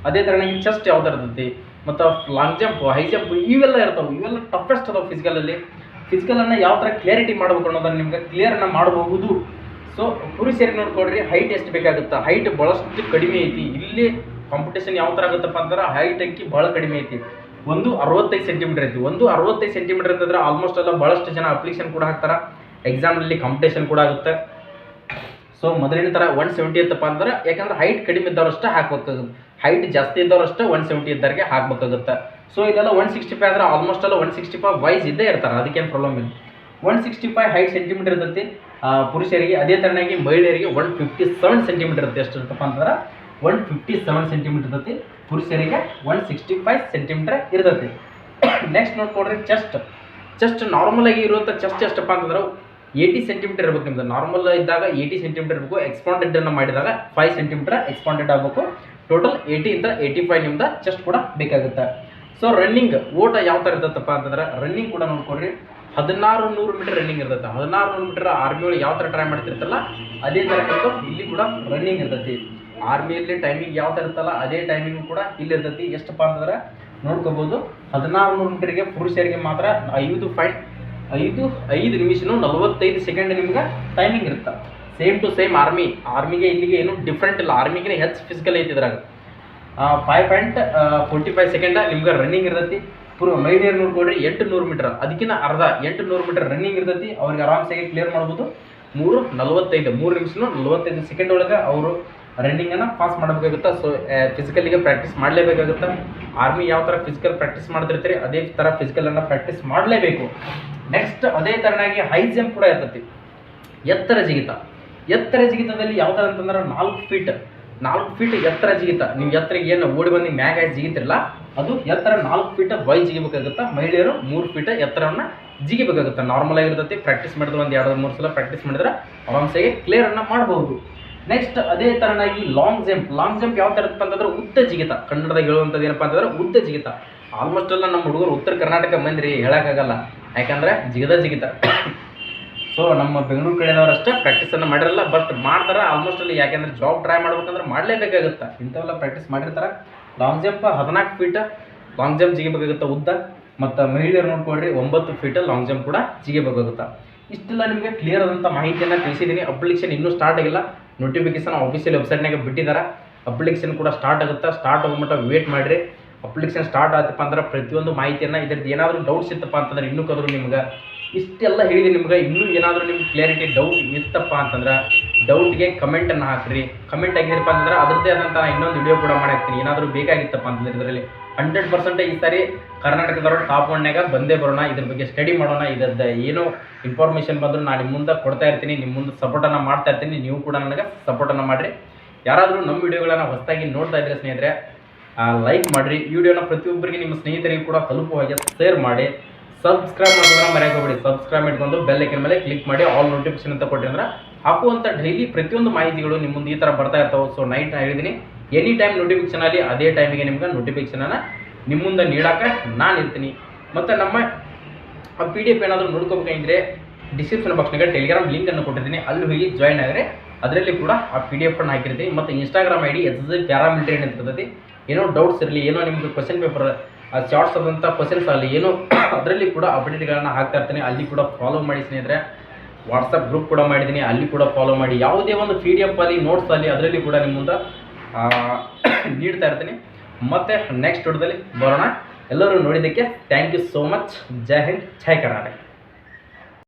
ಅದೇ ಥರನಾಗಿ ಚೆಸ್ಟ್ ಯಾವ ಥರ ಇರ್ತೈತಿ, ಮತ್ತು ಲಾಂಗ್ ಜಂಪ್, ಹೈ ಜಂಪ್ ಇವೆಲ್ಲ ಇರ್ತಾವೆ. ಇವೆಲ್ಲ ಟಫೆಸ್ಟ್ ಅದಾವೆ ಫಿಸಿಕಲಲ್ಲಿ. ಫಿಸಿಕಲನ್ನು ಯಾವ ಥರ ಕ್ಲಿಯರಿಟಿ ಮಾಡ್ಬೇಕು ಅನ್ನೋದನ್ನು ನಿಮ್ಗೆ ಕ್ಲಿಯರನ್ನು ಮಾಡಬಹುದು. ಸೊ ಪುರುಷರಿಗೆ ನೋಡ್ಕೊಡ್ರಿ, ಹೈಟ್ ಎಷ್ಟು ಬೇಕಾಗುತ್ತೆ, ಹೈಟ್ ಭಾಳಷ್ಟು ಕಡಿಮೆ ಐತಿ. ಇಲ್ಲಿ ಕಾಂಪಿಟೇಷನ್ ಯಾವ ಥರ ಆಗುತ್ತಪ್ಪ ಅಂದ್ರೆ ಹೈಟ್ ಅಂಕಿ ಭಾಳ ಕಡಿಮೆ ಐತಿ. 165 ಸೆಂಟಿಮೀಟರ್ ಐತಿ. 165 ಸೆಂಟಿಮೀಟರ್ ಅಂತಂದ್ರೆ ಆಲ್ಮೋಸ್ಟ್ ಎಲ್ಲ ಭಾಳಷ್ಟು ಜನ ಅಪ್ಲಿಕೇಶನ್ ಕೂಡ ಹಾಕ್ತಾರೆ, ಎಕ್ಸಾಮ್ನಲ್ಲಿ ಕಾಂಪಿಟೇಷನ್ ಕೂಡ ಆಗುತ್ತೆ. ಸೊ ಮೊದಲಿನ ಥರ 170 ಇತ್ತಪ್ಪ ಅಂದ್ರೆ ಯಾಕಂದ್ರೆ ಹೈಟ್ ಕಡಿಮೆ ಇದ್ದವ್ರಷ್ಟೇ ಹಾಕ್ಬೇಕಾಗುತ್ತೆ, ಹೈಟ್ ಜಾಸ್ತಿ ಇದ್ದವ್ರಷ್ಟೇ 170 ಇದ್ದವ್ರಿಗೆ ಹಾಕ್ಬೇಕಾಗುತ್ತೆ. ಸೊ ಇಲ್ಲೆಲ್ಲ 165 ಅಂದ್ರೆ ಆಲ್ಮೋಸ್ಟ್ ಎಲ್ಲ 165 ವೈಸ್ ಇದ್ದೇ ಇರ್ತಾರೆ, ಅದಕ್ಕೇನು ಪ್ರಾಬ್ಲಮ್ ಇಲ್ಲ. 165 ಹೈಟ್ ಸೆಂಟಿಮೀಟರ್ ಇರ್ತೈತಿ ಪುರುಷರಿಗೆ. ಅದೇ ಥರನಾಗಿ ಮಹಿಳೆಯರಿಗೆ 157 ಸೆಂಟಿಮೀಟರ್ ಇರುತ್ತೆ. ಎಷ್ಟು ಇರ್ತಪ್ಪ ಅಂತಂದ್ರೆ 157 ಸೆಂಟಿಮೀಟರ್ ಇರ್ತೈತಿ. ಪುರುಷರಿಗೆ 165 ಸೆಂಟಿಮೀಟರ್ ಇರ್ತೈತಿ. ನೆಕ್ಸ್ಟ್ ನೋಡ್ಕೊಡ್ರಿ ಚೆಸ್ಟ್ ನಾರ್ಮಲ್ ಆಗಿ ಇರುವಂಥ ಚೆಸ್ಟ್ ಎಷ್ಟಪ್ಪ ಅಂತಂದ್ರೆ 80 ಸೆಂಟಿಮೀಟರ್ ಇರಬೇಕು. ನಿಮ್ದು ನಾರ್ಮಲ್ ಇದ್ದಾಗ 80 ಸೆಂಟಿಮೀಟರ್ ಇರಬೇಕು. ಎಕ್ಸ್ಪಾಂಡೆಡನ್ನು ಮಾಡಿದಾಗ 5 ಸೆಂಟಿಮೀಟರ್ ಎಕ್ಸ್ಪಾಂಡೆಡ್ ಆಗಬೇಕು. ಟೋಟಲ್ 80 ಇಂದ 85 ನಿಮ್ದು ಚೆಸ್ಟ್ ಕೂಡ ಬೇಕಾಗುತ್ತೆ. ಸೊ ರನ್ನಿಂಗ್ ಓಟ ಯಾವ ಥರ ಇರ್ತೈತಪ್ಪ ಅಂತಂದ್ರೆ ರನ್ನಿಂಗ್ ಕೂಡ ನೋಡ್ಕೊಡ್ರಿ, 1600 ಮೀಟರ್ ರನ್ನಿಂಗ್ ಇರ್ತೈತೆ. 1600 ಮೀಟರ್ ಆರ್ಮಿ ಒಳಗೆ ಯಾವ ಥರ ಟ್ರೈ ಮಾಡ್ತಿರ್ತಲ್ಲ ಅದೇ ಥರ ಇಲ್ಲಿ ಕೂಡ ರನ್ನಿಂಗ್ ಇರ್ತೈತಿ. ಆರ್ಮಿಯಲ್ಲಿ ಟೈಮಿಂಗ್ ಯಾವ ಥರ ಇರ್ತಲ್ಲ ಅದೇ ಟೈಮಿಂಗ್ ಕೂಡ ಇಲ್ಲಿ ಇರ್ತೈತಿ. ಎಷ್ಟಪ್ಪ ಅಂತಂದ್ರೆ ನೋಡ್ಕೋಬೋದು, 1600 ಮೀಟರ್ಗೆ ಪುರುಷರಿಗೆ ಮಾತ್ರ 5 ನಿಮಿಷ 45 ಸೆಕೆಂಡ್ ನಿಮ್ಗೆ ಟೈಮಿಂಗ್ ಇರುತ್ತೆ. ಸೇಮ್ ಟು ಸೇಮ್ ಆರ್ಮಿಗೆ ಇಲ್ಲಿಗೆ ಏನು ಡಿಫ್ರೆಂಟ್ ಇಲ್ಲ. ಆರ್ಮಿಗೆ ಹೆಚ್ಚು ಫಿಸಿಕಲ್ ಐತಿ ಇದ್ರಾಗ. 5.45 ಸೆಕೆಂಡ್ ನಿಮ್ಗೆ ರನ್ನಿಂಗ್ ಇರ್ತೈತಿ. ಮಹಿಳೆಯರು ನೋಡ್ಕೊಡ್ರಿ 800 ಮೀಟರ್, ಅದಕ್ಕಿಂತ ಅರ್ಧ 800 ಮೀಟರ್ ರನ್ನಿಂಗ್ ಇರ್ತೈತಿ. ಅವ್ರಿಗೆ ಆರಾಮ್ಸಾಗಿ ಕ್ಲಿಯರ್ ಮಾಡ್ಬೋದು. 3 ನಿಮಿಷ 45 ಸೆಕೆಂಡ್ ಒಳಗೆ ಅವರು ರನ್ನಿಂಗನ್ನು ಪಾಸ್ ಮಾಡಬೇಕಾಗುತ್ತೆ. ಸೊ ಫಿಸಿಕಲಿಗೆ ಪ್ರಾಕ್ಟೀಸ್ ಮಾಡಲೇಬೇಕಾಗುತ್ತೆ. ಆರ್ಮಿ ಯಾವ ಥರ ಫಿಸಿಕಲ್ ಪ್ರಾಕ್ಟೀಸ್ ಮಾಡ್ತಿರ್ತೀರಿ ಅದೇ ಥರ ಫಿಸಿಕಲನ್ನು ಪ್ರಾಕ್ಟೀಸ್ ಮಾಡಲೇಬೇಕು. ನೆಕ್ಸ್ಟ್ ಅದೇ ಥರನಾಗಿ ಹೈ ಜಂಪ್ ಕೂಡ ಇರ್ತೈತಿ. ಎತ್ತರ ಜಿಗಿತದಲ್ಲಿ ಯಾವ ಥರ ಅಂತಂದ್ರೆ 4 ಫೀಟ್ ಎತ್ತರ ಜಿಗಿತ. ನೀವು ಎತ್ತರಿಗೆ ಏನು ಓಡಿ ಬಂದು ಮ್ಯಾಗ ಜಿಗಿತಿರಲ್ಲ ಅದು ಎತ್ತರ 4 ಫೀಟ್ ವೈ ಜಿಗಿಬೇಕಾಗುತ್ತೆ. ಮಹಿಳೆಯರು 3 ಫೀಟ್ ಎತ್ತರವನ್ನು ಜಿಗಿಬೇಕಾಗುತ್ತೆ. ನಾರ್ಮಲ್ ಆಗಿರ್ತೈತಿ. ಪ್ರಾಕ್ಟೀಸ್ ಮಾಡಿದ್ರೆ ಒಂದು 2-3 ಸಲ ಪ್ರಾಕ್ಟೀಸ್ ಮಾಡಿದ್ರೆ ಆರಾಮ್ಸಾಗಿ ಕ್ಲಿಯರನ್ನು ಮಾಡಬಹುದು. ನೆಕ್ಸ್ಟ್ ಅದೇ ಥರನಾಗಿ ಲಾಂಗ್ ಜಂಪ್ ಯಾವ ಥರ ಇರ್ತಪ್ಪ ಅಂತಂದ್ರೆ ಉದ್ದ ಜಿಗಿತ. ಕನ್ನಡದಾಗ ಹೇಳುವಂಥದ್ದು ಏನಪ್ಪ ಅಂತಂದ್ರೆ ಉದ್ದ ಜಿಗಿತ. ಆಲ್ಮೋಸ್ಟ್ ಎಲ್ಲ ನಮ್ಮ ಹುಡುಗರು ಉತ್ತರ ಕರ್ನಾಟಕ ಮಂದಿ ಹೇಳೋಕ್ಕಾಗಲ್ಲ, ಯಾಕಂದರೆ ಜಿಗಿತ. ಸೊ ನಮ್ಮ ಬೆಂಗಳೂರು ಕಡೆದವರಷ್ಟೇ ಪ್ರಾಕ್ಟೀಸನ್ನು ಮಾಡಿರಲ್ಲ, ಬಟ್ ಮಾಡ್ತಾರೆ ಆಲ್ಮೋಸ್ಟ್ ಅಲ್ಲಿ. ಯಾಕೆಂದರೆ ಜಾಬ್ ಟ್ರೈ ಮಾಡ್ಬೇಕಂದ್ರೆ ಮಾಡಲೇಬೇಕಾಗುತ್ತೆ. ಇಂಥವೆಲ್ಲ ಪ್ರಾಕ್ಟೀಸ್ ಮಾಡಿರ್ತಾರೆ. Long jump 14 feet long jump ಜಿಗಿಬೇಕಾಗುತ್ತೆ ಉದ್ದ. ಮತ್ತು ಮಹಿಳೆಯರು ನೋಡ್ಕೊಳ್ರಿ 9 ಫೀಟ್ ಲಾಂಗ್ ಜಂಪ್ ಕೂಡ ಜಿಗಿಬೇಕಾಗುತ್ತೆ. ಇಷ್ಟೆಲ್ಲ ನಿಮಗೆ ಕ್ಲಿಯರ್ ಆದಂಥ ಮಾಹಿತಿಯನ್ನು ತಿಳಿಸಿದ್ದೀನಿ. ಅಪ್ಲಿಕೇಶನ್ ಇನ್ನೂ ಸ್ಟಾರ್ಟ್ ಆಗಿಲ್ಲ. ನೋಟಿಫಿಕೇಶನ್ ಆಫೀಷಿಯಲ್ ವೆಬ್ಸೈಟ್ನಾಗ ಬಿಟ್ಟಿದ್ದಾರೆ. ಅಪ್ಲಿಕೇಶನ್ ಕೂಡ ಸ್ಟಾರ್ಟ್ ಆಗುತ್ತೆ. ಸ್ಟಾರ್ಟ್ ಹೋಗ್ಬಿಟ್ಟು ವೇಟ್ ಮಾಡಿರಿ. ಅಪ್ಲಿಕೇಶನ್ ಸ್ಟಾರ್ಟ್ ಆಯ್ತಪ್ಪ ಅಂದ್ರೆ ಪ್ರತಿಯೊಂದು ಮಾಹಿತಿಯನ್ನು ಇದ್ರದ್ದು ಏನಾದರೂ ಡೌಟ್ಸ್ ಇತ್ತಪ್ಪ ಅಂತಂದ್ರೆ ಇನ್ನೂ ಕದ್ರು ನಿಮ್ಗೆ ಇಷ್ಟೆಲ್ಲ ಹೇಳಿದೆ. ನಿಮ್ಗೆ ಇನ್ನೂ ಏನಾದರೂ ನಿಮ್ಗೆ ಕ್ಲಿಯರಿಟಿ ಡೌಟ್ ಇತ್ತಪ್ಪ ಅಂತಂದ್ರೆ ಡೌಟ್ಗೆ ಕಮೆಂಟನ್ನು ಹಾಕಿರಿ. ಕಮೆಂಟ್ ಆಗಿದ್ರಪ್ಪ ಅಂತಂದ್ರೆ ಅದರದ್ದೇ ಆದಂಥ ಇನ್ನೊಂದು ವಿಡಿಯೋ ಕೂಡ ಮಾಡಾಕ್ತೀನಿ. ಏನಾದರೂ ಬೇಕಾಗಿತ್ತಪ್ಪ ಅಂತಂದ್ರೆ ಇದರಲ್ಲಿ 100% ಈ ಸಾರಿ ಕರ್ನಾಟಕದವರು ಟಾಪ್ 1ನ್ಯಾಗ ಬಂದೇ ಬರೋಣ. ಇದ್ರ ಬಗ್ಗೆ ಸ್ಟಡಿ ಮಾಡೋಣ. ಇದರದ ಏನೋ ಇನ್ಫಾರ್ಮೇಷನ್ ಬಂದರೂ ನಾನು ನಿಮ್ಮ ಮುಂದೆ ಕೊಡ್ತಾ ಇರ್ತೀನಿ, ನಿಮ್ಮ ಮುಂದೆ ಸಪೋರ್ಟನ್ನು ಮಾಡ್ತಾ ಇರ್ತೀನಿ. ನೀವು ಕೂಡ ನನಗೆ ಸಪೋರ್ಟನ್ನು ಮಾಡಿರಿ. ಯಾರಾದರೂ ನಮ್ಮ ವಿಡಿಯೋಗಳನ್ನು ಹೊಸದಾಗಿ ನೋಡ್ತಾ ಇದ್ದರೆ ಸ್ನೇಹಿತರೆ ಲೈಕ್ ಮಾಡಿರಿ. ಈ ವಿಡಿಯೋನ ಪ್ರತಿಯೊಬ್ಬರಿಗೆ ನಿಮ್ಮ ಸ್ನೇಹಿತರಿಗೆ ಕೂಡ ತಲುಪುವ ಹಾಗೆ ಶೇರ್ ಮಾಡಿ. ಸಬ್ಸ್ಕ್ರೈಬ್ ಮಾಡೋದನ್ನ ಮರೆಯಕೋಬೇಡಿ. ಸಬ್ಸ್ಕ್ರೈಬ್ ಮಾಡ್ಕೊಂಡು ಬೆಲ್ ಐಕನ್ ಮೇಲೆ ಕ್ಲಿಕ್ ಮಾಡಿ ಆಲ್ ನೋಟಿಫಿಕೇಶನ್ ಅಂತ ಕೊಟ್ಟರೆ ಅಂದ್ರೆ ಹಾಕುವಂಥ ಡೈಲಿ ಪ್ರತಿಯೊಂದು ಮಾಹಿತಿಗಳು ನಿಮ್ಮ ಮುಂದೆ ಈ ಥರ ಬರ್ತಾ ಇರ್ತಾವೆ. ಸೊ ನೈಟ್ ಹೇಳಿದ್ದೀನಿ ಎನಿ ಟೈಮ್ ನೋಟಿಫಿಕೇಶನಲ್ಲಿ ಅದೇ ಟೈಮಿಗೆ ನಿಮ್ಗೆ ನೋಟಿಫಿಕೇಶನನ್ನು ನಿಮ್ಮ ಮುಂದೆ ನೀಡೋಕೆ ನಾನು ಇರ್ತೀನಿ. ಮತ್ತು ನಮ್ಮ PDF ಏನಾದರೂ ನೋಡ್ಕೋಬೇಕಂದ್ರೆ ಡಿಸ್ಕ್ರಿಪ್ಷನ್ ಬಾಕ್ಸ್ನಾಗ ಟೆಲಿಗ್ರಾಮ್ ಲಿಂಕನ್ನು ಕೊಟ್ಟಿರ್ತೀನಿ, ಅಲ್ಲಿ ಹೋಗಿ ಜಾಯ್ನ್ ಆಗಿದ್ರೆ ಅದರಲ್ಲಿ ಕೂಡ ಆ PDF ಅನ್ನು ಹಾಕಿರ್ತೀನಿ. ಮತ್ತು ಇನ್ಸ್ಟಾಗ್ರಾಮ್ ID SSI ಪ್ಯಾರಾಮಿಲಿಟರಿ ಅಂತ ಇರ್ತೈತಿ. ಏನೋ ಡೌಟ್ಸ್ ಇರಲಿ, ಏನೋ ನಿಮಗೆ ಕ್ವಶನ್ ಪೇಪರ್ ಶಾರ್ಟ್ಸ್ ಆದಂಥ ಕ್ವಶನ್ಸ್ ಆಗಲಿ ಏನೋ ಅದರಲ್ಲಿ ಕೂಡ ಅಪ್ಡೇಟ್ಗಳನ್ನು ಹಾಕ್ತಾ ಇರ್ತೀನಿ. ಅಲ್ಲಿ ಕೂಡ ಫಾಲೋ ಮಾಡಿ ಸ್ನೇಹಿತರೆ. ವಾಟ್ಸಪ್ ಗ್ರೂಪ್ ಕೂಡ ಮಾಡಿದ್ದೀನಿ, ಅಲ್ಲಿ ಕೂಡ ಫಾಲೋ ಮಾಡಿ. ಯಾವುದೇ ಒಂದು PDF ಆಗಲಿ ನೋಟ್ಸ್ ಆಗಲಿ ಅದರಲ್ಲಿ ಕೂಡ ನಿಮ್ಮ ಮುಂದೆ ನೀಡ್ತಾ ಇರ್ತೀನಿ. ಮತ್ತು ನೆಕ್ಸ್ಟ್ ವಿಡಿಯೋದಲ್ಲಿ ಬರೋಣ. ಎಲ್ಲರೂ ನೋಡಿದ್ದಕ್ಕೆ ಥ್ಯಾಂಕ್ ಯು ಸೋ ಮಚ್. ಜೈ ಹಿಂದ್, ಜೈ ಕರ್ನಾಟಕ.